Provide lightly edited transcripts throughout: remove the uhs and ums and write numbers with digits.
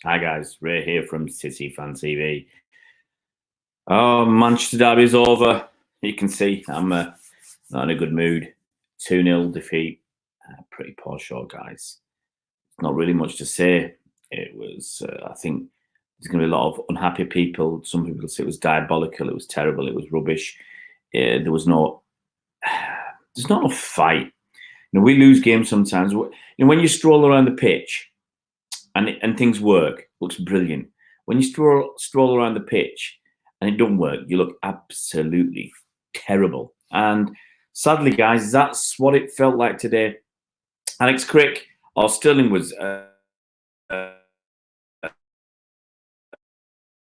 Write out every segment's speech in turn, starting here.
Hi guys, Ray here from City Fan TV. Oh, Manchester derby's over. You can see I'm not in a good mood. 2-0 defeat. Pretty poor show, guys. Not really much to say. It was, I think there's going to be a lot of unhappy people. Some people say it was diabolical, it was terrible, it was rubbish. There was no, there's not a fight. We lose games sometimes. When you stroll around the pitch and things work, looks brilliant. When you stroll around the pitch and it don't work, you look absolutely terrible. And sadly, guys, that's what it felt like today. Alex Crick or Sterling was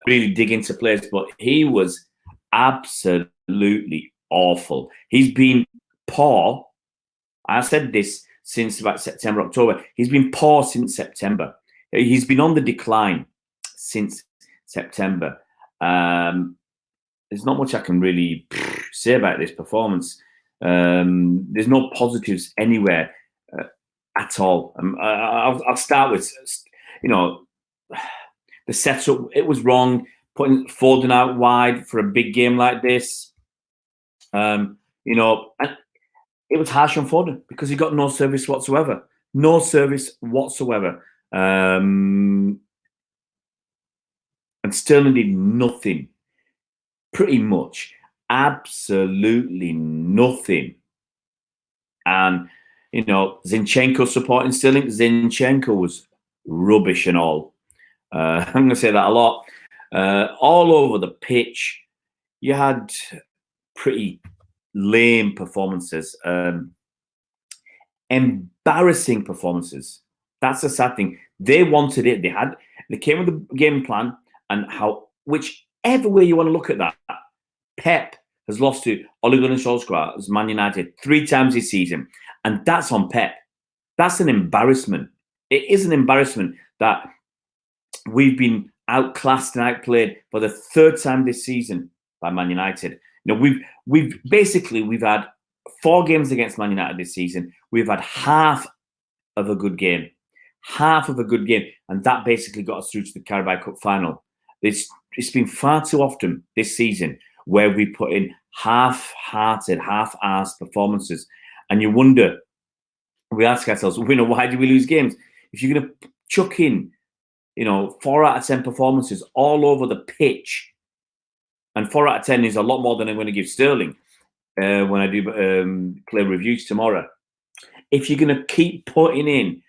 really dig into players, but he was absolutely awful. He's been poor. I said this since about September, October. He's been poor since September. He's been on the decline since September. There's not much I can really say about this performance. There's no positives anywhere at all. I'll start with, the setup. It was wrong, putting Foden out wide for a big game like this. And it was harsh on Foden because he got no service whatsoever. No service whatsoever. And Sterling did nothing. Pretty much. Absolutely nothing. And, Zinchenko supporting Sterling. Zinchenko was rubbish and all. I'm going to say that a lot. All over the pitch, you had pretty lame performances. Embarrassing performances. That's the sad thing. They wanted it. They came with a game plan, and whichever way you want to look at that, Pep has lost to Ole Gunnar Solskjaer as Man United 3 times this season, and that's on Pep. That's an embarrassment. It is an embarrassment that we've been outclassed and outplayed for the 3rd time this season by Man United. We've had 4 games against Man United this season. We've had half of a good game. Half of a good game. And that basically got us through to the Carabao Cup final. It's been far too often this season where we put in half-hearted, half-assed performances. And you wonder, we ask ourselves, why do we lose games? If you're going to chuck in, 4 out of 10 performances all over the pitch, and 4 out of 10 is a lot more than I'm going to give Sterling when I do play reviews tomorrow. If you're going to keep putting in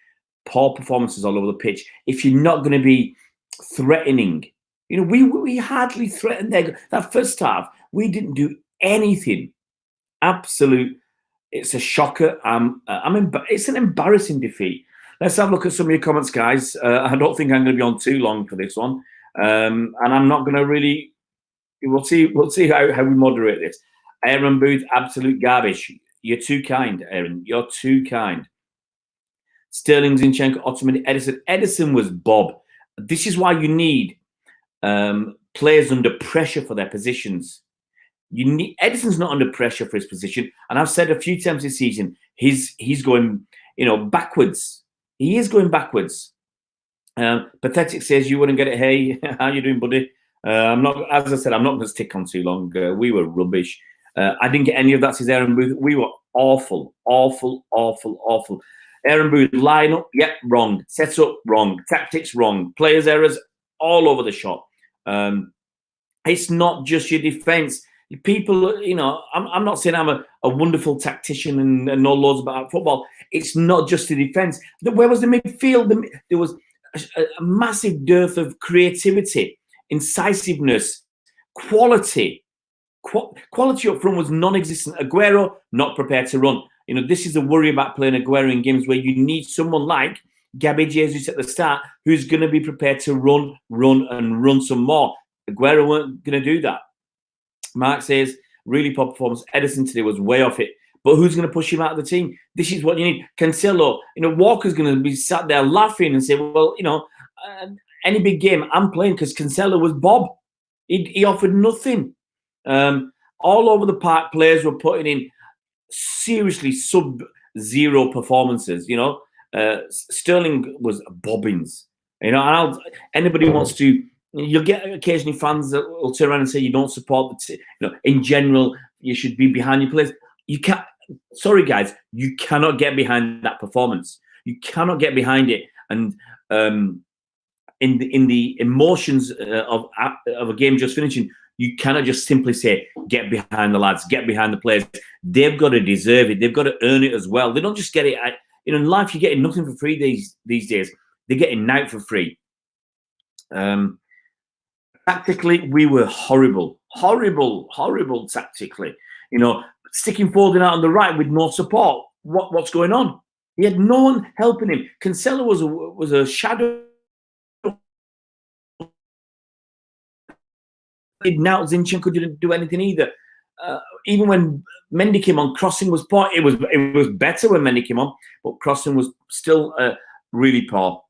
poor performances all over the pitch, if you're not going to be threatening, we hardly threatened that first half. We didn't do anything. It's a shocker. It's an embarrassing defeat. Let's have a look at some of your comments, guys. I don't think I'm going to be on too long for this one, and I'm not going to really. We'll see how we moderate this. Aaron Booth, absolute garbage. You're too kind, Aaron. You're too kind. Sterling, Zinchenko, Ottoman, Edison. Edison was Bob. This is why you need players under pressure for their positions. Edison's not under pressure for his position, and I've said a few times this season he's going backwards. He is going backwards. Pathetic says you wouldn't get it. Hey, how you doing, buddy? I'm not. As I said, I'm not going to stick on too long. We were rubbish. I didn't get any of that, says Aaron Booth. We were awful, awful, awful, awful. Aaron Booth, line up, yep, wrong. Set up, wrong. Tactics, wrong. Players' errors, all over the shop. It's not just your defence. People, I'm not saying I'm a wonderful tactician and know loads about football. It's not just the defence. Where was the midfield? There was a massive dearth of creativity, incisiveness, quality. Quality up front was non-existent. Aguero, not prepared to run. This is a worry about playing Aguero in games where you need someone like Gabby Jesus at the start who's going to be prepared to run some more. Aguero weren't going to do that. Mark says, really poor performance. Edison today was way off it. But who's going to push him out of the team? This is what you need. Cancelo, Walker's going to be sat there laughing and say, well, any big game I'm playing because Cancelo was Bob. He offered nothing. All over the park, players were putting in seriously sub-zero performances. Sterling was bobbins. You know, and anybody who wants to, you'll get occasionally fans that will turn around and say you don't support the team. You know, in general, you should be behind your players. You can't. Sorry, guys, you cannot get behind that performance. You cannot get behind it. And in the emotions of a game just finishing, you cannot just simply say, get behind the lads, get behind the players. They've got to deserve it. They've got to earn it as well. They don't just get it. You know, in life, you're getting nothing for free these days. They're getting night for free. Tactically, we were horrible tactically. You know, sticking Foden out on the right with no support. What's going on? He had no one helping him. Cancelo was a shadow. Now Zinchenko didn't do anything either. Even when Mendy came on, crossing was poor. It was better when Mendy came on, but crossing was still really poor.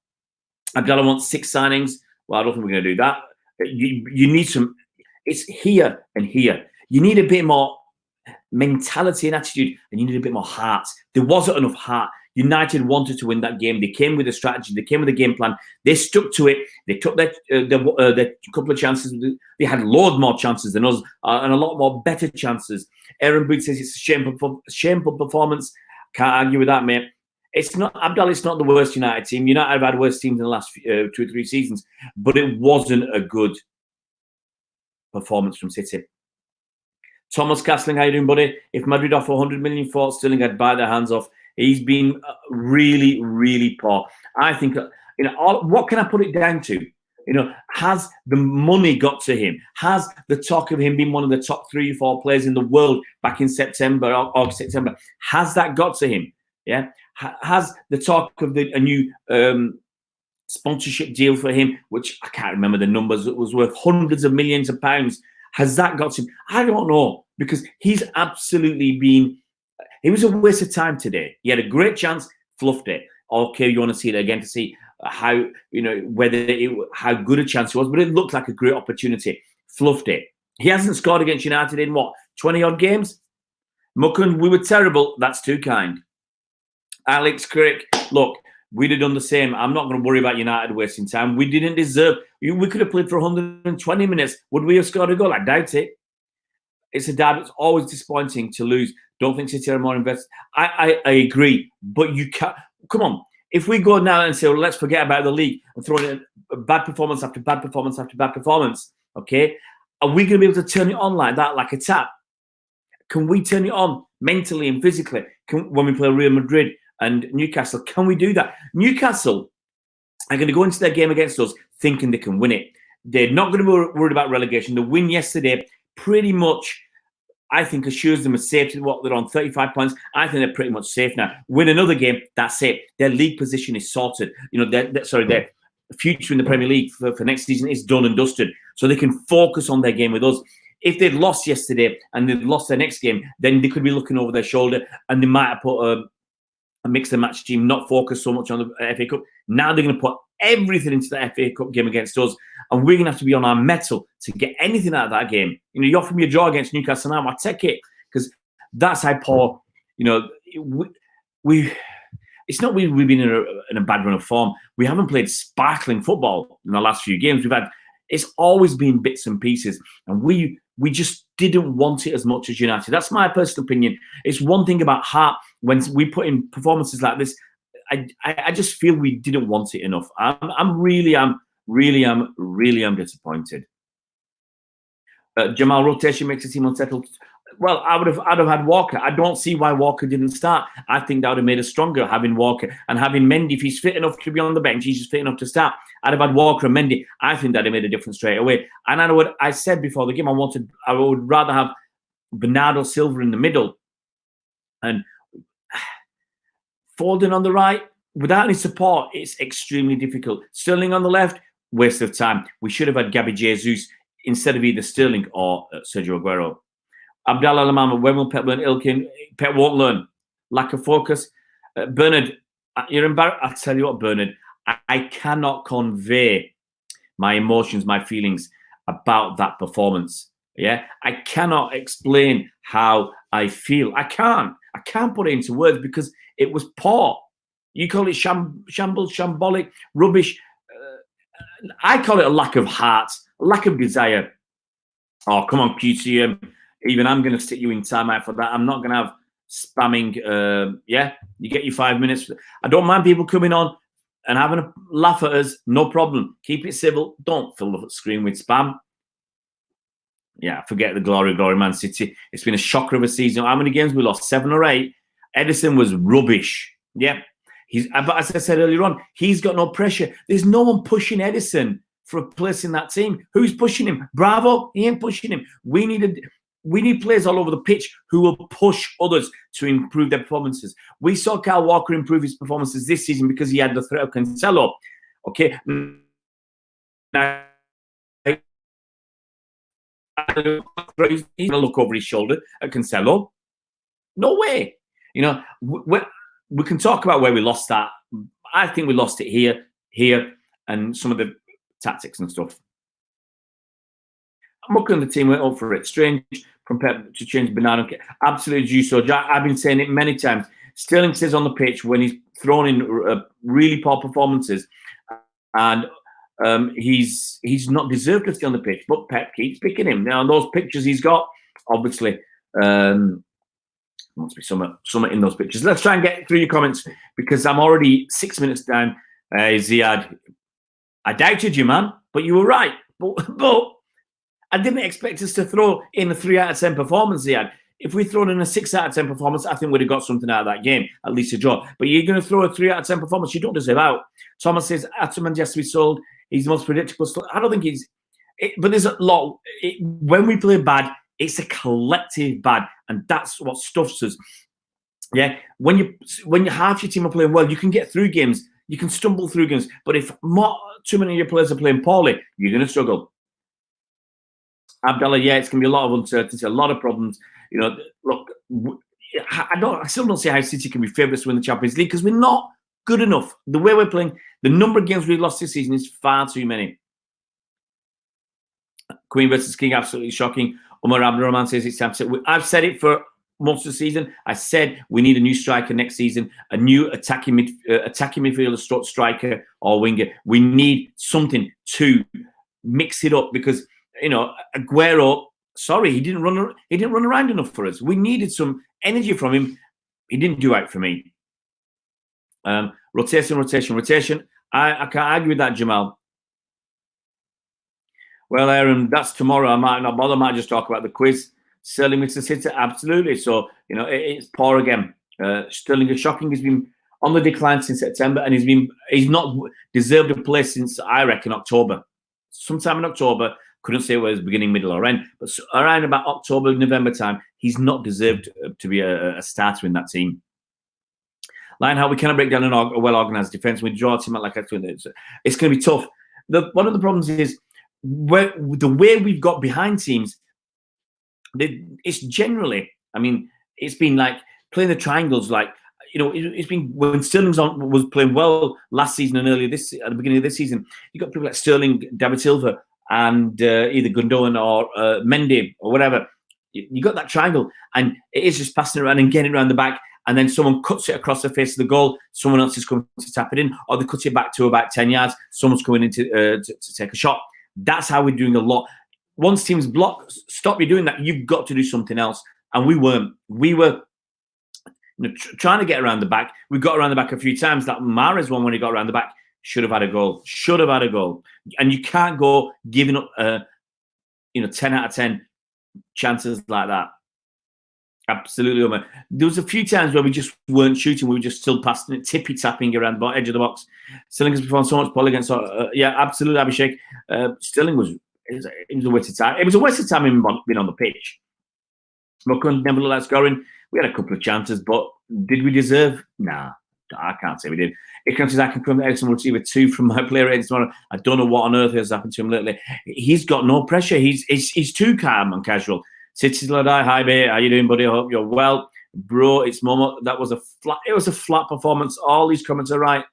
Abdallah wants 6 signings. Well, I don't think we're going to do that. You need some. It's here and here. You need a bit more mentality and attitude, and you need a bit more heart. There wasn't enough heart. United wanted to win that game. They came with a strategy. They came with a game plan. They stuck to it. They took their couple of chances. They had loads more chances than us and a lot more better chances. Aaron Booth says it's a shameful performance. Can't argue with that, mate. It's not, Abdallah, it's not the worst United team. United have had worse teams in the last 2 or 3 seasons, but it wasn't a good performance from City. Thomas Castling, how you doing, buddy? If Madrid offer 100 million for Sterling, I'd buy their hands off. He's been really, really poor. I think, you know, what can I put it down to? You know, has the money got to him? Has the talk of him being one of the top 3 or 4 players in the world back in September, August, September, has that got to him? Yeah. Has the talk of a new sponsorship deal for him, which I can't remember the numbers, it was worth hundreds of millions of pounds, has that got to him? I don't know, because he's absolutely been, he was a waste of time today. He had a great chance, fluffed it. Okay, you want to see it again to see how, you know, how good a chance it was, but it looked like a great opportunity. Fluffed it. He hasn't scored against United in what, 20 odd games? Mukun, we were terrible. That's too kind. Alex Crick, look, we'd have done the same. I'm not going to worry about United wasting time. We didn't deserve. We could have played for 120 minutes. Would we have scored a goal? I doubt it. It's a derby. It's always disappointing to lose. Don't think City are more invested. I agree, but you can't. Come on. If we go now and say, well, let's forget about the league and throw in a bad performance after bad performance after bad performance, okay? Are we going to be able to turn it on like that, like a tap? Can we turn it on mentally and physically? When we play Real Madrid and Newcastle, can we do that? Newcastle are going to go into their game against us thinking they can win it. They're not going to be worried about relegation. The win yesterday pretty much, I think, assures them a safety. What, they're on 35 points. I think they're pretty much safe now. Win another game, that's it. Their league position is sorted. You know, their future in the Premier League for next season is done and dusted. So they can focus on their game with us. If they'd lost yesterday and they'd lost their next game, then they could be looking over their shoulder and they might have put a mix and match team, not focus so much on the FA Cup. Now they're going to put everything into the FA Cup game against us, and we're going to have to be on our mettle to get anything out of that game. You know, you offer me a draw against Newcastle now, I take it, because that's how poor. You know, we. It's not we've been in a bad run of form. We haven't played sparkling football in the last few games. It's always been bits and pieces, and we just didn't want it as much as United. That's my personal opinion. It's one thing about heart. When we put in performances like this, I just feel we didn't want it enough. I'm really disappointed. Jamal, rotation makes the team unsettled. Well, I'd have had Walker. I don't see why Walker didn't start. I think that would have made us stronger, having Walker and having Mendy. If he's fit enough to be on the bench, he's just fit enough to start. I'd have had Walker and Mendy. I think that'd have made a difference straight away. And I said before the game, I would rather have Bernardo Silva in the middle and Foden on the right. Without any support, it's extremely difficult. Sterling on the left, waste of time. We should have had Gabby Jesus instead of either Sterling or Sergio Aguero. Abdallah Lamama, when will Pep learn? Ilkin, Pep won't learn. Lack of focus. Bernard, you're embarrassed. I'll tell you what, Bernard, I cannot convey my emotions, my feelings about that performance. Yeah, I cannot explain how I feel. I can't put it into words because it was poor. You call it shambles, shambolic, rubbish. I call it a lack of heart, a lack of desire. Oh, come on, QCM. Even I'm going to stick you in timeout for that. I'm not going to have spamming. Yeah, you get your 5 minutes. I don't mind people coming on and having a laugh at us. No problem. Keep it civil. Don't fill the screen with spam. Yeah, forget the glory, Man City. It's been a shocker of a season. How many games we lost? 7 or 8. Ederson was rubbish. Yeah. But as I said earlier on, he's got no pressure. There's no one pushing Ederson for a place in that team. Who's pushing him? Bravo. He ain't pushing him. We need players all over the pitch who will push others to improve their performances. We saw Kyle Walker improve his performances this season because he had the threat of Cancelo. Okay. Now, he's going to look over his shoulder at Cancelo. No way. You know, we can talk about where we lost that. I think we lost it here, and some of the tactics and stuff. I'm looking at the team went up for it. Strange compared to change Bernardo. Absolutely due. So I've been saying it many times. Sterling says on the pitch when he's thrown in really poor performances, and he's not deserved to stay on the pitch, but Pep keeps picking him. Now those pictures he's got, obviously, must be something in those pictures. Let's try and get through your comments because I'm already 6 minutes down. Ziad, I doubted you, man, but you were right. But I didn't expect us to throw in a 3 out of 10 performance, Ziad. If we'd thrown in a 6 out of 10 performance, I think we'd have got something out of that game, at least a draw. But you're going to throw a 3 out of 10 performance, you don't deserve out. Thomas says, Ataman has to be sold. He's the most predictable. I don't think but there's a lot. When we play bad, it's a collective bad, and that's what stuffs us. Yeah, when half your team are playing well, you can get through games. You can stumble through games. But if too many of your players are playing poorly, you're going to struggle. Abdallah, yeah, it's going to be a lot of uncertainty, a lot of problems. You know, look, I still don't see how City can be favourites to win the Champions League because we're not good enough. The way we're playing, the number of games we've lost this season is far too many. Queen versus King, absolutely shocking. Umar Abdurrahman says it's time to. I've said it for most of the season. I said we need a new striker next season, a new attacking midfielder, striker or winger. We need something to mix it up because Aguero. Sorry, he didn't run around enough for us. We needed some energy from him. He didn't do out for me. Rotation. I can't argue with that, Jamal. Well, Aaron, that's tomorrow. I might not bother. I might just talk about the quiz. Sterling Mr. City, absolutely. So, it's poor again. Sterling is shocking. He's been on the decline since September, and he's not deserved a place since, I reckon, October. Sometime in October, couldn't say whether it was beginning, middle, or end, but around about October, November time, he's not deserved to be a starter in that team. Lionheart, we cannot break down a well-organised defence. We draw a team out like that. It's going to be tough. One of the problems is, the way we've got behind teams, it's generally, it's been like playing the triangles. Like, it's been when Sterling was playing well last season and earlier at the beginning of this season. You got people like Sterling, David Silva, and either Gundogan or Mendy or whatever. You got that triangle, and it is just passing around and getting around the back. And then someone cuts it across the face of the goal. Someone else is coming to tap it in, or they cut it back to about 10 yards. Someone's coming in to take a shot. That's how we're doing a lot. Once teams block, stop you doing that. You've got to do something else. And we weren't. We were trying to get around the back. We got around the back a few times. That Mahrez one when he got around the back should have had a goal. Should have had a goal. And you can't go giving up 10 out of 10 chances like that. Absolutely, Omar. There was a few times where we just weren't shooting. We were just still passing it, tippy-tapping around the edge of the box. Sterling has performed so much poorly against. Yeah, absolutely, Abhishek. Sterling was a waste of time. It was a waste of time him being on the pitch. Mokun never looked like scoring. We had a couple of chances, but did we deserve? Nah, I can't say we did. It comes to I can come Ericsson will receive a 2 from my player rating tomorrow. I don't know what on earth has happened to him lately. He's got no pressure. He's too calm and casual. City Ladai, hi mate, how you doing, buddy? I hope you're well, bro. It's Momo. That was a flat. It was a flat performance. All these comments are right.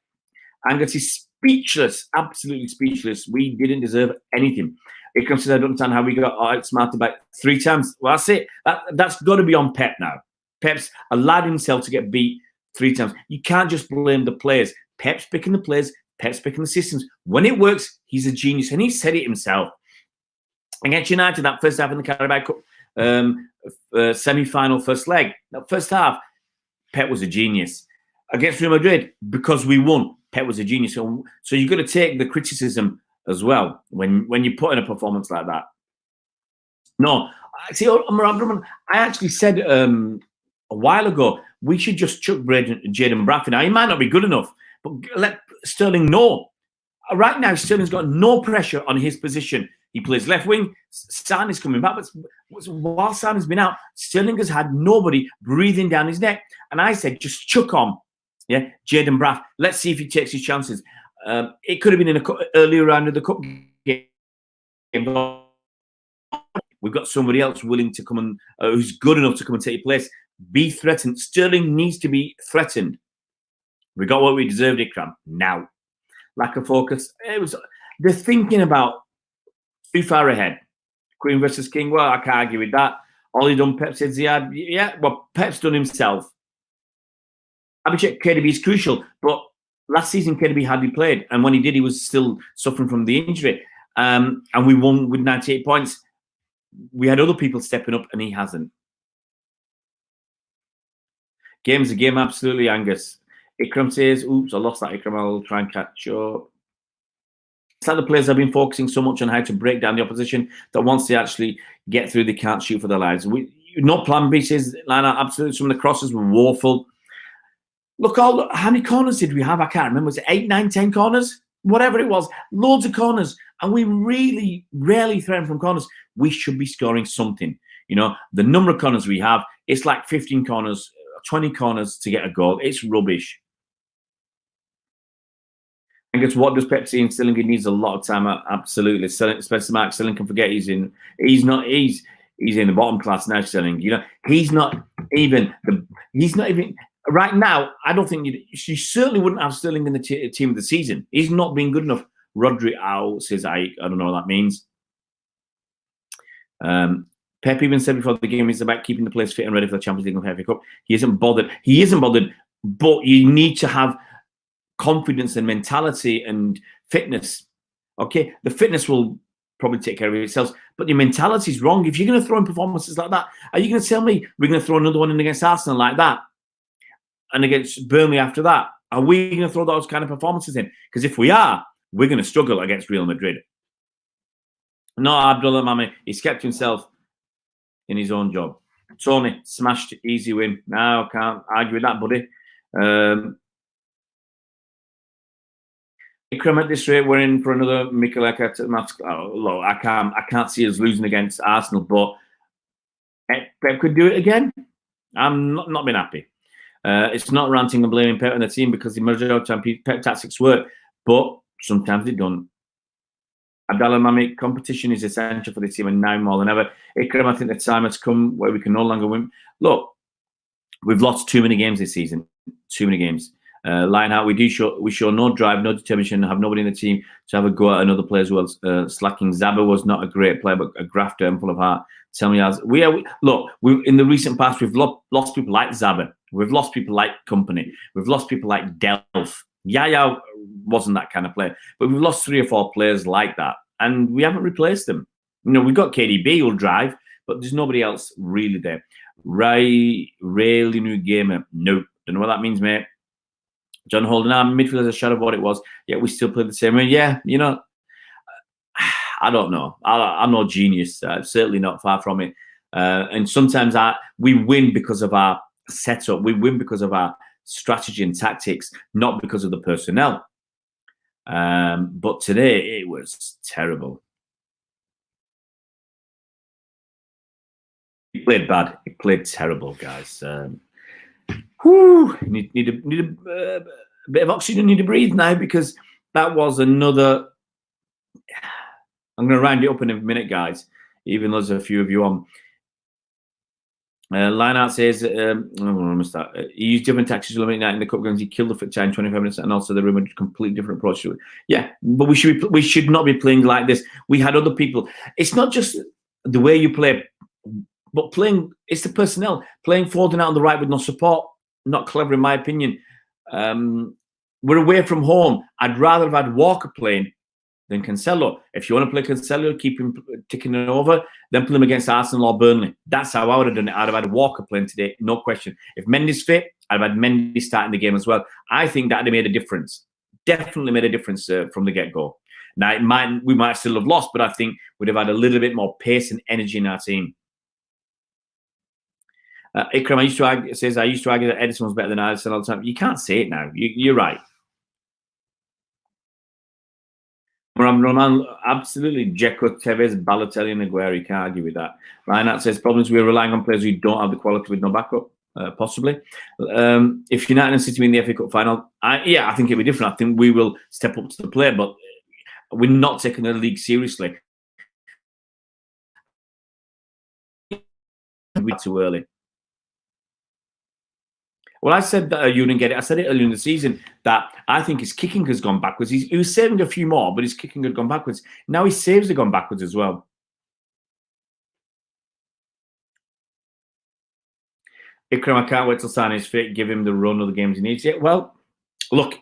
Angus is speechless, absolutely speechless. We didn't deserve anything. It comes to I don't understand how we got outsmarted by 3 times. Well, that's it. That's got to be on Pep now. Pep's allowed himself to get beat 3 times. You can't just blame the players. Pep's picking the players. Pep's picking the systems. When it works, he's a genius, and he said it himself. Against United, that first half in the Carabao Cup semi-final first leg, that first half, Pep was a genius. Against Real Madrid, because we won, Pep was a genius. So you've got to take the criticism as well when you put in a performance like that. No, see, I actually said a while ago we should just chuck Jayden Braffy. Now he might not be good enough, but let Sterling know. Right now, Sterling's got no pressure on his position. He plays left wing. San is coming back, but while San has been out, Sterling has had nobody breathing down his neck. And I said, just chuck on, yeah, Jayden Braff. Let's see if he takes his chances. It could have been in an earlier round of the cup game. We've got somebody else willing to come and who's good enough to come and take your place. Be threatened. Sterling needs to be threatened. We got what we deserved, Ikram. Now, lack of focus. They're thinking about too far ahead. Queen versus King. Well, I can't argue with that. All he done, Pep said Ziyad. Yeah, well, Pep's done himself. Abhishek KDB is crucial, but last season KDB hardly played, and when he did, he was still suffering from the injury. And we won with 98 points. We had other people stepping up, and he hasn't. Game's a game, absolutely, Angus. Ikram says, oops, I lost that, Ikram. I'll try and catch up. It's like the players have been focusing so much on how to break down the opposition that once they actually get through, they can't shoot for their lives. Not plan B, says Lana, absolutely. Some of the crosses were woeful. Look, how many corners did we have? I can't remember. Was it 8, 9, 10 corners? Whatever it was. Loads of corners. And we really rarely threaten from corners. We should be scoring something. You know, the number of corners we have, it's like 15 corners, 20 corners to get a goal. It's rubbish. I guess what does Pep see in Sterling? He needs a lot of time. Absolutely. Spencer Mark Sterling can forget he's in the bottom class now, Sterling. You know, he's not even right now. I don't think you certainly wouldn't have Sterling in the team of the season. He's not been good enough. Rodri out, says I don't know what that means. Pep even said before the game, it's about keeping the players fit and ready for the Champions League and FA Cup. He isn't bothered, but you need to have confidence and mentality and fitness. Okay, the fitness will probably take care of itself, but your mentality is wrong. If you're going to throw in performances like that, are you going to tell me we're going to throw another one in against Arsenal like that and against Burnley after that? Are we going to throw those kind of performances in? Because if we are, we're going to struggle against Real Madrid. No, Abdullah Mami, he's kept himself in his own job. Tony, smashed, easy win. No, I can't argue with that, buddy. Ikram, at this rate, we're in for another Mikel Eckert match. Oh, look, I can't see us losing against Arsenal, but Pep could do it again. I'm not been happy. It's not ranting and blaming Pep and the team, because the majority of the time Pep tactics work, but sometimes they don't. Abdallah Mami, competition is essential for the team, and now more than ever. Ikram, I think the time has come where we can no longer win. Look, we've lost too many games this season. Too many games. Line-out, we show no drive, no determination, have nobody in the team to have a go at another player as well. Slacking. Zaba was not a great player, but a grafter and full of heart. Tell me, in the recent past, we've lost people like Zaba. We've lost people like Company. We've lost people like Delph. Yaya wasn't that kind of player, but we've lost 3 or 4 players like that, and we haven't replaced them. You know, we've got KDB who'll drive, but there's nobody else really there. Really new gamer. No, don't know what that means, mate. John Holden, our midfield is a shadow of what it was, yet we still play the same way. Yeah, you know, I don't know. I'm no genius. Certainly not, far from it. And sometimes we win because of our setup. We win because of our strategy and tactics, not because of the personnel. But today, it was terrible. He played bad. He played terrible, guys. Need a bit of oxygen, need to breathe now, because that was another. I'm going to round it up in a minute, guys, even though there's a few of you on. Lineout says, he used different tactics to eliminate in the cup games. He killed the foot time 25 minutes, and also the room had a completely different approach to it. Yeah, but we should not be playing like this. We had other people. It's not just the way you play, but it's the personnel. Playing Foden out on the right with no support, not clever in my opinion. We're away from home. I'd rather have had Walker playing than Cancelo. If you want to play Cancelo, keep him ticking it over, then play him against Arsenal or Burnley. That's how I would have done it. I'd have had Walker playing today, no question. If Mendy's fit, I'd have had Mendy starting the game as well. I think that would have made a difference. Definitely made a difference from the get-go. Now, we might still have lost, but I think we'd have had a little bit more pace and energy in our team. Ikram says, I used to argue that Edison was better than Alisson all the time. You can't say it now. You're right. Roman, absolutely. Dzeko, Tevez, Balotelli, and Aguero. You can't argue with that. Reinhardt says, problems we're relying on players who don't have the quality with no backup. Possibly. If United and City win the FA Cup final, I think it'll be different. I think we will step up to the plate, but we're not taking the league seriously. We're too early. Well, I said that you didn't get it. I said it earlier in the season that I think his kicking has gone backwards. He was saving a few more, but his kicking had gone backwards. Now his saves have gone backwards as well. Ikram, I can't wait till Sane is fit. Give him the run of the games he needs. Yeah, well, look,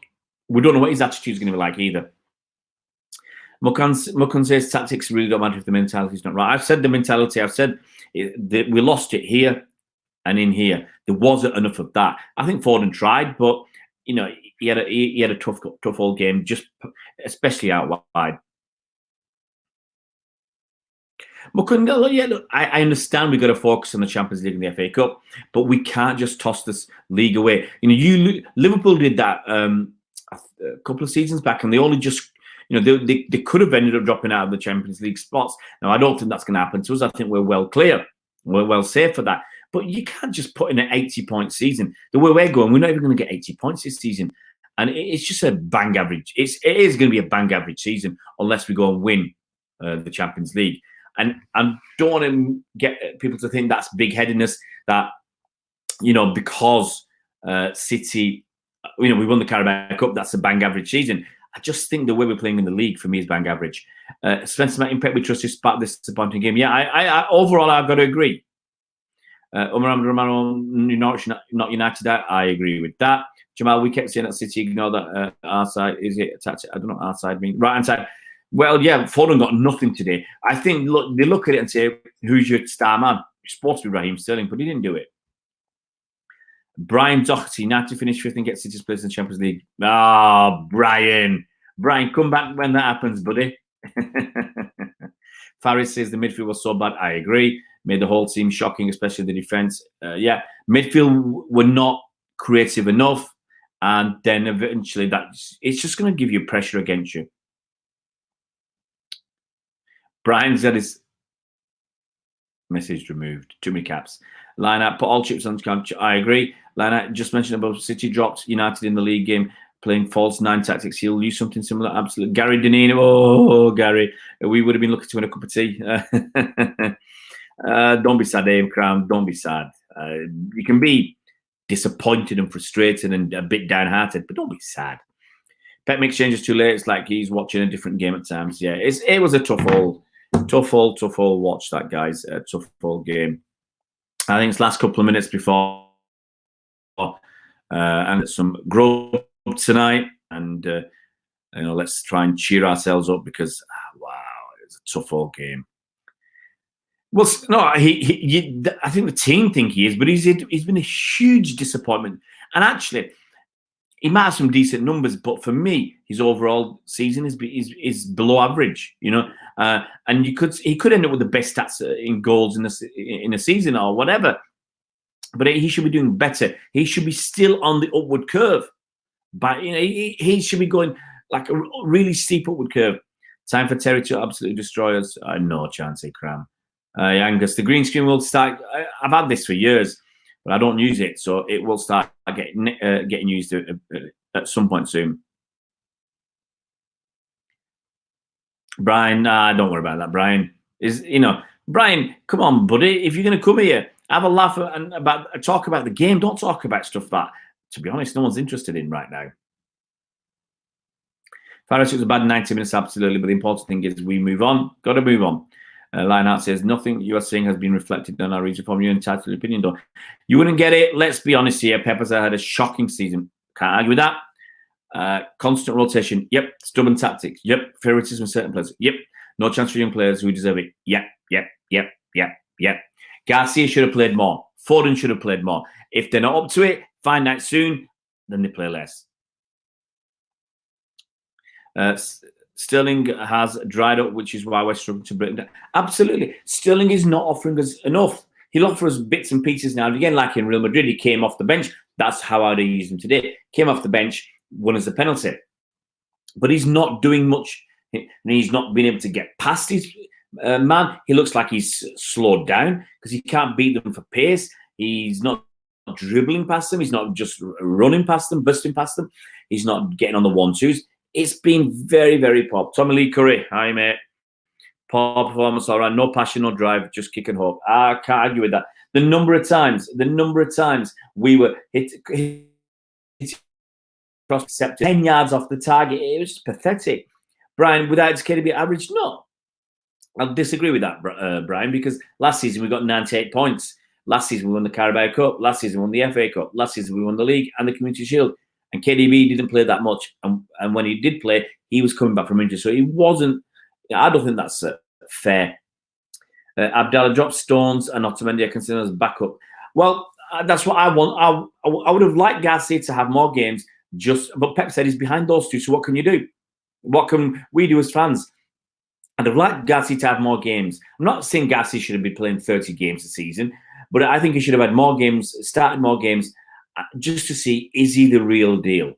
we don't know what his attitude is going to be like either. Mukun says tactics really don't matter if the mentality is not right. I've said the mentality. I've said that we lost it here and in here. There wasn't enough of that. I think Foden tried, but you know he had a tough old game, just especially out wide. Yeah, look, I understand we've got to focus on the Champions League and the FA Cup, but we can't just toss this league away. You know, Liverpool did that a couple of seasons back, and they only just, you know, they could have ended up dropping out of the Champions League spots. Now, I don't think that's going to happen to us. I think we're well clear. We're well safe for that. But you can't just put in an 80-point season. The way we're going, we're not even going to get 80 points this season. And it's just a bang average. It is going to be a bang average season unless we go and win the Champions League. And I don't want to get people to think that's big-headedness, that, you know, because City, you know, we won the Carabao Cup, that's a bang average season. I just think the way we're playing in the league, for me, is bang average. Spencer Martin, Pep, we trust you sparked this disappointing game. Yeah, I overall, I've got to agree. Umar Romano, not United, I agree with that. Jamal, we kept saying that City ignore that our side. Is it attached? I don't know what our side means. Right hand side. Well, yeah, Foden got nothing today. I think they look at it and say, who's your star man? It's supposed to be Raheem Sterling, but he didn't do it. Brian Doherty, United finish fifth and get City's place in the Champions League. Oh, Brian, come back when that happens, buddy. Faris says the midfield was so bad. I agree. Made the whole team shocking, especially the defence. Yeah, midfield were not creative enough. And then eventually it's just going to give you pressure against you. Brian said his message removed. Too many caps. Line-out, put all chips on the couch. I agree. Line-out, just mentioned about City dropped United in the league game, playing false nine tactics. He'll use something similar. Absolutely. Gary Danino. Oh, Gary. We would have been looking to win a cup of tea. Don't be sad, Dave Crown. Don't be sad. You can be disappointed and frustrated and a bit downhearted, but don't be sad. Pep makes changes too late. It's like he's watching a different game at times. Yeah, it was a tough old watch, that, guys. A tough old game. I think it's last couple of minutes before and some grub tonight, and you know, let's try and cheer ourselves up because wow, it was a tough old game. Well, no, I think the team think he is, but he's been a huge disappointment. And actually, he might have some decent numbers, but for me, his overall season is below average. You know, and he could end up with the best stats in goals in a season or whatever. But he should be doing better. He should be still on the upward curve. But you know, he should be going like a really steep upward curve. Time for Terry to absolutely destroy us. No chance, Ikram. Angus, the green screen will start. I've had this for years, but I don't use it, so it will start getting used at some point soon. Brian, don't worry about that. Brian, Brian, come on, buddy. If you're going to come here, have a laugh and talk about the game. Don't talk about stuff that, to be honest, no one's interested in right now. Farage, it was a bad 90 minutes, absolutely, but the important thing is we move on. Got to move on. Lineout says, nothing you are saying has been reflected on our reason from your entitled opinion, though. You wouldn't get it. Let's be honest here. Peppers had a shocking season. Can't argue with that. Constant rotation. Yep. Stubborn tactics. Yep. Favoritism of certain players. Yep. No chance for young players who deserve it. Yep. Garcia should have played more. Foden should have played more. If they're not up to it, find out soon, then they play less. Sterling has dried up, which is why we're struggling to break down. Absolutely. Sterling is not offering us enough. He'll offer us bits and pieces now. Again, like in Real Madrid, he came off the bench. That's how I'd use him today. Came off the bench, won us a penalty. But he's not doing much. He's not been able to get past his man. He looks like he's slowed down because he can't beat them for pace. He's not dribbling past them. He's not just running past them, busting past them. He's not getting on the 1-2s. It's been very, very poor. Tommy Lee Curry, hi mate. Poor performance, all right. No passion, no drive, just kick and hope. I can't argue with that. The number of times we were hit across 10 yards off the target, it was just pathetic. Brian, without its KDB average, no. I'll disagree with that, Brian, because last season we got 98 points. Last season we won the Carabao Cup. Last season we won the FA Cup. Last season we won the league and the Community Shield. And KDB didn't play that much. And when he did play, he was coming back from injury. So he wasn't. I don't think that's fair. Abdallah dropped Stones and Otamendi. I consider as backup. Well, that's what I want. I would have liked Garcia to have more games. But Pep said he's behind those two. So what can you do? What can we do as fans? I'd have liked Garcia to have more games. I'm not saying Garcia should have been playing 30 games a season, but I think he should have had more games, started more games, just to see, is he the real deal?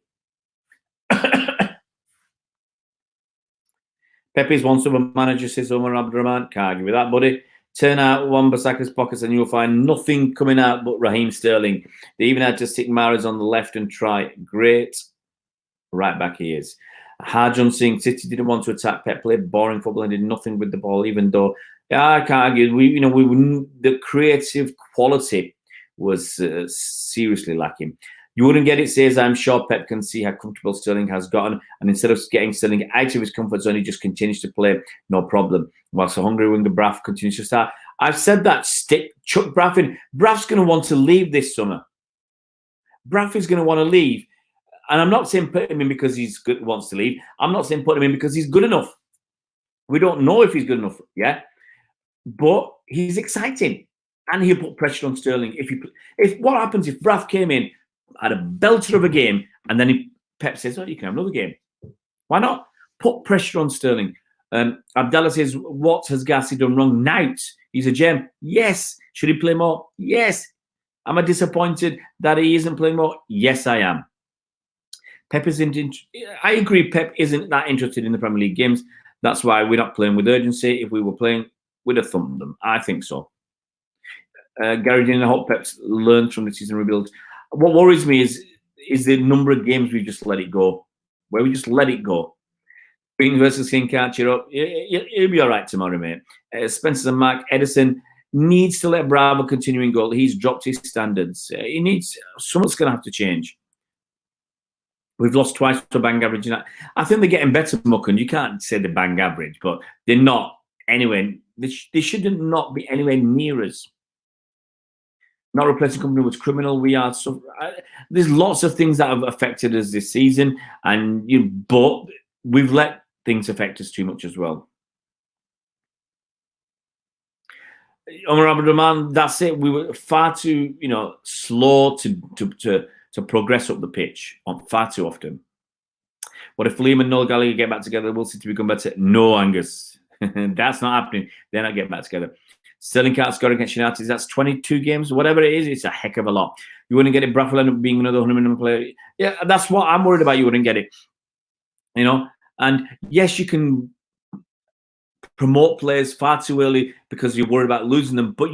Pepe's one summer manager, says Omar Abdurrahman. Can't argue with that, buddy. Turn out Wan-Bissaka's pockets and you'll find nothing coming out but Raheem Sterling. They even had to stick Mahrez on the left and try. Great. Right back he is. Harjun Singh, City didn't want to attack. Pep played boring football and did nothing with the ball, even though I can't argue. The creative quality was seriously lacking. You wouldn't get it, says I'm sure Pep can see how comfortable Sterling has gotten, and instead of getting Sterling out of his comfort zone, he just continues to play, no problem. Whilst the hungry winger Braff continues to start. I've said that, chuck Braff in. Braff's going to want to leave this summer. Braff is going to want to leave. And I'm not saying put him in because he's good, wants to leave. I'm not saying put him in because he's good enough. We don't know if he's good enough yet, but he's exciting, and he'll put pressure on Sterling. If what happens if Braff came in, had a belter of a game, and then Pep says, "Oh, you can have another game." Why not put pressure on Sterling? Abdallah says, "What has Garcia done wrong?" Nout. He's a gem. Yes. Should he play more? Yes. Am I disappointed that he isn't playing more? Yes, I am. Pep isn't. I agree. Pep isn't that interested in the Premier League games. That's why we're not playing with urgency. If we were playing, we'd have thumped them. I think so. Gary Dean, I hope Pep's learned from the season rebuild. What worries me is the number of games we just let it go. Where we just let it go. Queen versus King can't cheer up. He'll be all right tomorrow, mate. Spencer and Mark Edison needs to let Bravo continue in goal. He's dropped his standards. He needs. Someone's going to have to change. We've lost twice to bang average. I think they're getting better, Mucken. You can't say they're bang average, but they're not anywhere. They shouldn't not be anywhere near us. Not replacing company was criminal. We are so. There's lots of things that have affected us this season, but we've let things affect us too much as well. Omar Abdurrahman, that's it. We were far too, slow to progress up the pitch far too often. What if Liam and Noel Gallagher get back together? Will City become better? No, Angus. That's not happening. They're not getting back together. Sterling can't score against United. That's 22 games. Whatever it is, it's a heck of a lot. You wouldn't get it. Braff will end up being another 100 million player. Yeah, that's what I'm worried about. You wouldn't get it. And yes, you can promote players far too early because you're worried about losing them, but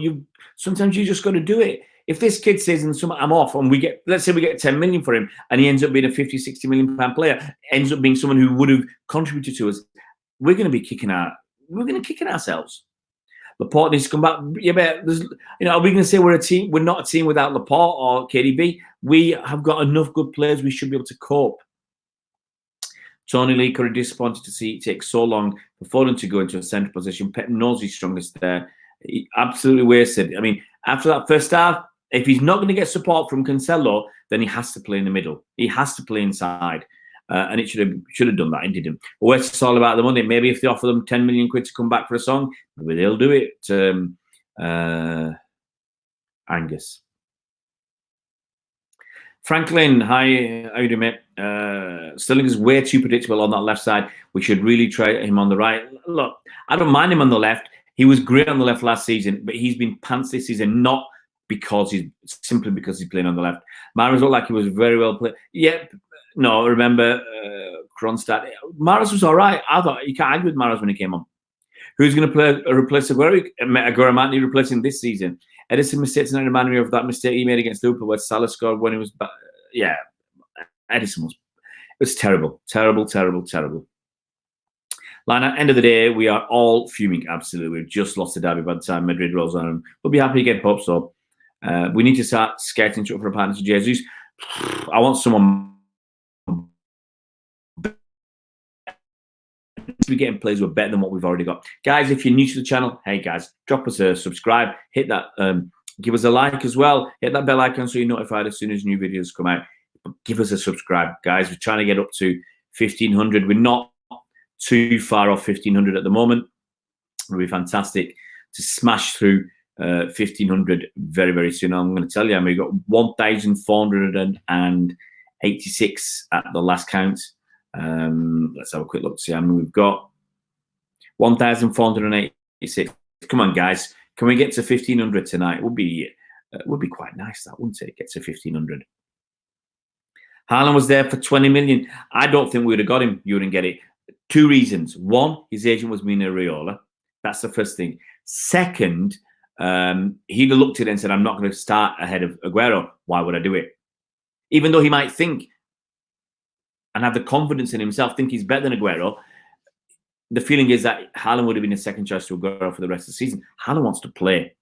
sometimes you just got to do it. If this kid says in the summer, I'm off, and let's say we get 10 million for him, and he ends up being a 50, 60 million pound player, ends up being someone who would have contributed to us, we're going to be kicking ourselves. Laporte needs to come back. Yeah, but are we going to say we're a team? We're not a team without Laporte or KDB. We have got enough good players. We should be able to cope. Tony Lee could have disappointed to see it take so long for Foden to go into a centre position. Pep knows he's strongest there. He absolutely wasted. I mean, after that first half, if he's not going to get support from Cancelo, then he has to play in the middle. He has to play inside. and it should have done that. It didn't. But it's all about the money. Maybe if they offer them 10 million quid to come back for a song, maybe they'll do it. Angus. Franklin, hi, how you doing, mate? Sterling is way too predictable on that left side. We should really try him on the right. Look, I don't mind him on the left. He was great on the left last season, but he's been pants this season, not simply because he's playing on the left. Mahrez looked like he was very well played. Yeah, no, remember Kronstadt. Mahrez was all right. I thought you can't argue with Mahrez when he came on. Who's going to replace Aguero? Aguero might need replacing this season. Edison mistakes and reminded me of that mistake he made against Liverpool where Salah scored when he was back. Yeah, Edison was. It was terrible, terrible, terrible, terrible. Like at the end of the day, we are all fuming. Absolutely, we've just lost the derby by the time Madrid rolls on. We'll be happy to get hopes up. We need to start skating for a partner to Jesus. I want someone to be getting players who are better than what we've already got. Guys, if you're new to the channel, hey guys, drop us a subscribe, hit that, give us a like as well, hit that bell icon so you're notified as soon as new videos come out. But give us a subscribe, guys. We're trying to get up to 1,500. We're not too far off 1,500 at the moment. It'll be fantastic to smash through 1,500 very, very soon. I'm going to tell you, we've got 1,486 at the last count. Let's have a quick look to see how many we've got. 1,486. Come on, guys. Can we get to 1,500 tonight? It would be quite nice, that, wouldn't it? Get to 1,500. Haaland was there for 20 million. I don't think we would have got him. You wouldn't get it. Two reasons. One, his agent was Mino Raiola. That's the first thing. Second, he'd have looked at it and said, I'm not going to start ahead of Aguero. Why would I do it? Even though he might think and have the confidence in himself, think he's better than Aguero, the feeling is that Haaland would have been a second choice to Aguero for the rest of the season. Haaland wants to play.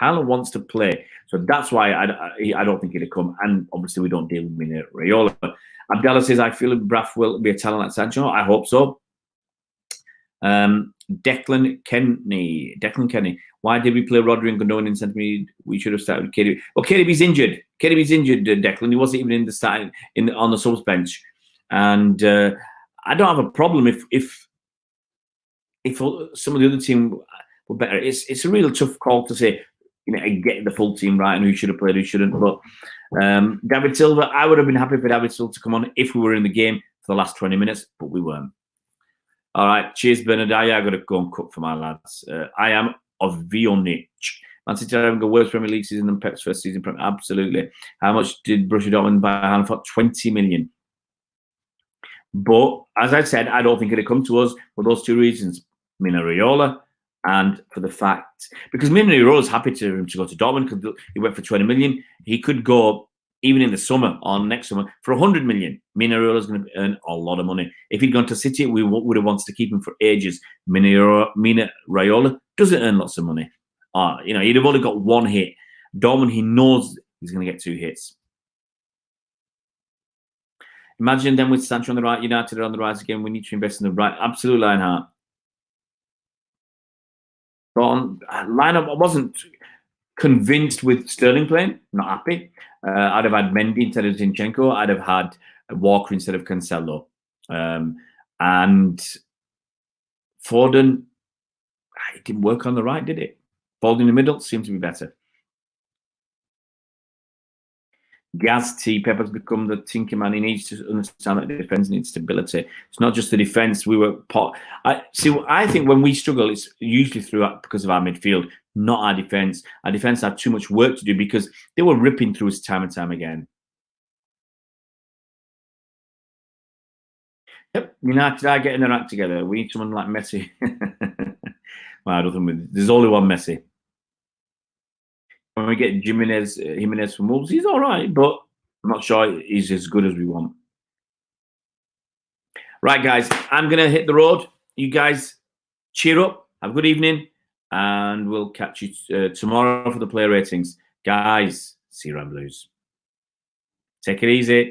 Haaland wants to play. So that's why I don't think he'd have come. And obviously we don't deal with Mino Raiola. Abdallah says, I feel Braff will be a talent like Sancho. I hope so. Declan Kenny. Why did we play Rodri and Gondon in centre mid? We should have started with KDB. Well, KDB's injured. KDB's injured, Declan. He wasn't even in the starting on the subs bench. And I don't have a problem if some of the other team were better. It's a real tough call to say, get the full team right and who should have played, who shouldn't. But David Silva, I would have been happy for David Silva to come on if we were in the game for the last 20 minutes, but we weren't. All right, cheers, Bernard. I got to go and cook for my lads. I am of Vionic. Man City having the worst Premier League season than Pep's first season. Absolutely. How much did Borussia Dortmund buy Haaland for? 20 million. But as I said, I don't think it'd come to us for those two reasons: Mino Raiola, and for the fact because Mino Raiola is happy to go to Dortmund because he went for 20 million. He could go even in the summer or next summer for 100 million. Mino Raiola is going to earn a lot of money. If he'd gone to City, we would have wanted to keep him for ages. Mino Raiola doesn't earn lots of money. He'd have only got one hit. Dortmund, he knows he's going to get 2 hits. Imagine them with Sancho on the right, United are on the rise again. We need to invest in the right. Absolutely, Lionheart. But on lineup, I wasn't convinced with Sterling playing. Not happy. I'd have had Mendy instead of Zinchenko. I'd have had Walker instead of Cancelo. And Foden, it didn't work on the right, did it? Foden in the middle seemed to be better. Gaz T. Pepper's become the tinker man. He needs to understand that the defense needs stability. It's not just the defense. I think when we struggle, it's usually because of our midfield, not our defense. Our defense had too much work to do because they were ripping through us time and time again. Yep, United are getting their act together. We need someone like Messi. Well, I don't think there's only one Messi. When we get Jimenez from Wolves, he's all right, but I'm not sure he's as good as we want. Right, guys, I'm going to hit the road. You guys cheer up, have a good evening, and we'll catch you tomorrow for the player ratings. Guys, see you around Blues. Take it easy.